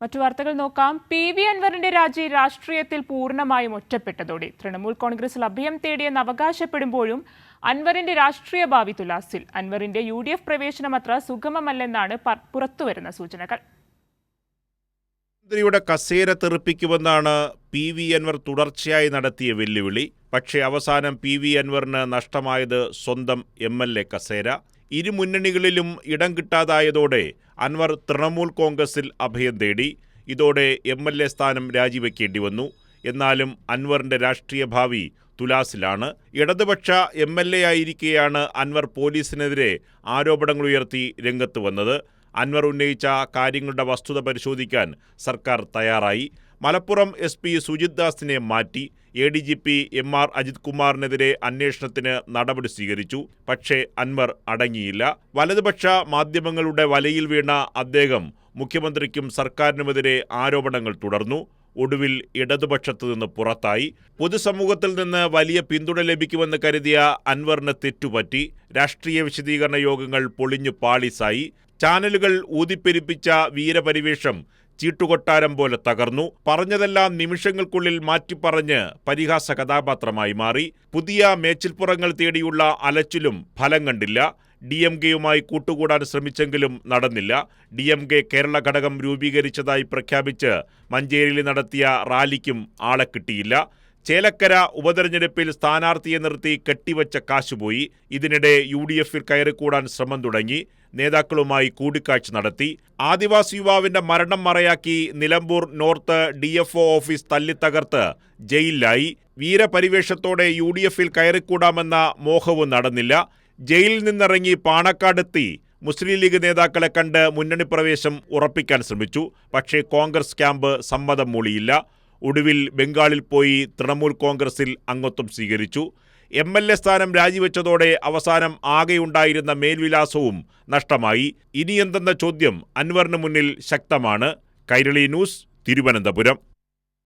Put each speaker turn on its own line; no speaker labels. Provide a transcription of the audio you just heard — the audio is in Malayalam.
മറ്റു വാർത്തകൾ നോക്കാം. പി.വി. അൻവറിന്റെ രാജി രാഷ്ട്രീയത്തിൽ പൂർണ്ണമായും ഒറ്റപ്പെട്ടതോടെ തൃണമൂൽ കോൺഗ്രസിൽ അഭയം തേടിയെന്ന് അവകാശപ്പെടുമ്പോഴും അൻവറിന്റെ രാഷ്ട്രീയ ഭാവി തുലാസിൽ. അൻവറിന്റെ UDF പ്രവേശനം അത്ര സുഗമമല്ലെന്നാണ് പുറത്തുവരുന്ന സൂചനകൾ.
മന്ത്രിയുടെ കസേര തെറിപ്പിക്കുമെന്നാണ് പി.വി. അൻവർ തുടർച്ചയായി നടത്തിയ വെല്ലുവിളി. പക്ഷേ അവസാനം പി.വി. അൻവറിന് നഷ്ടമായത് സ്വന്തം MLA കസേര. ഇരു മുന്നണികളിലും ഇടം കിട്ടാതായതോടെ അൻവർ തൃണമൂൽ കോൺഗ്രസിൽ അഭയം തേടി. ഇതോടെ MLA സ്ഥാനം രാജിവെക്കേണ്ടി വന്നു. എന്നാലും അൻവറിന്റെ രാഷ്ട്രീയ ഭാവി തുലാസിലാണ്. ഇടതുപക്ഷ MLA ആയിരിക്കെയാണ് അൻവർ പോലീസിനെതിരെ ആരോപണങ്ങളുയർത്തി രംഗത്ത് വന്നത്. അൻവർ ഉന്നയിച്ച കാര്യങ്ങളുടെ വസ്തുത പരിശോധിക്കാൻ സർക്കാർ തയ്യാറായി. മലപ്പുറം SP സുജിത് ദാസിനെ മാറ്റി. ADGP MR അജിത് കുമാറിനെതിരെ അന്വേഷണത്തിന് നടപടി സ്വീകരിച്ചു. പക്ഷേ അൻവർ അടങ്ങിയില്ല. വലതുപക്ഷ മാധ്യമങ്ങളുടെ വലയിൽ വീണ അദ്ദേഹം മുഖ്യമന്ത്രിക്കും സർക്കാരിനുമെതിരെ ആരോപണങ്ങൾ തുടർന്നു. ഒടുവിൽ ഇടതുപക്ഷത്തു നിന്ന് പുറത്തായി. പൊതുസമൂഹത്തിൽ നിന്ന് വലിയ പിന്തുണ ലഭിക്കുമെന്ന് കരുതിയ അൻവറിന് തെറ്റുപറ്റി. രാഷ്ട്രീയ വിശദീകരണ യോഗങ്ങൾ പൊളിഞ്ഞു പാളീസായി. ചാനലുകൾ ഊതിപ്പെരിപ്പിച്ച വീരപരിവേഷം ചീട്ടുകൊട്ടാരം പോലെ തകർന്നു. പറഞ്ഞതെല്ലാം നിമിഷങ്ങൾക്കുള്ളിൽ മാറ്റിപ്പറഞ്ഞ് പരിഹാസ കഥാപാത്രമായി മാറി. പുതിയ മേച്ചിൽപ്പുറങ്ങൾ തേടിയുള്ള അലച്ചിലും ഫലം കണ്ടില്ല. DMK-യുമായി കൂട്ടുകൂടാൻ ശ്രമിച്ചെങ്കിലും നടന്നില്ല. DMK കേരള ഘടകം രൂപീകരിച്ചതായി പ്രഖ്യാപിച്ച് മഞ്ചേരിയിൽ നടത്തിയ റാലിക്കും ആളെ കിട്ടിയില്ല. ചേലക്കര ഉപതെരഞ്ഞെടുപ്പിൽ സ്ഥാനാർത്ഥിയെ നിർത്തി കെട്ടിവച്ച കാശുപോയി. ഇതിനിടെ UDF-ൽ കയറിക്കൂടാൻ ശ്രമം തുടങ്ങി. നേതാക്കളുമായി കൂടിക്കാഴ്ച നടത്തി. ആദിവാസി യുവാവിന്റെ മരണം മറയാക്കി നിലമ്പൂർ നോർത്ത് DFO ഓഫീസ് തല്ലിത്തകർത്ത് ജയിലിലായി. വീരപരിവേഷത്തോടെ UDF-ൽ കയറിക്കൂടാമെന്ന മോഹവും നടന്നില്ല. ജയിലിൽ നിന്നിറങ്ങി പാണക്കാടെത്തി മുസ്ലിം ലീഗ് നേതാക്കളെ കണ്ട് മുന്നണി പ്രവേശം ഉറപ്പിക്കാൻ ശ്രമിച്ചു. പക്ഷേ കോൺഗ്രസ് ക്യാമ്പ് സമ്മതം മൂളിയില്ല. ഒടുവിൽ ബംഗാളിൽ പോയി തൃണമൂൽ കോൺഗ്രസിൽ അംഗത്വം സ്വീകരിച്ചു. MLA സ്ഥാനം രാജിവെച്ചതോടെ അവസാനം ആകെയുണ്ടായിരുന്ന മേൽവിലാസവും നഷ്ടമായി. ഇനിയെന്തെന്ന ചോദ്യം അൻവറിന് മുന്നിൽ ശക്തമാണ്. കൈരളി ന്യൂസ്, തിരുവനന്തപുരം.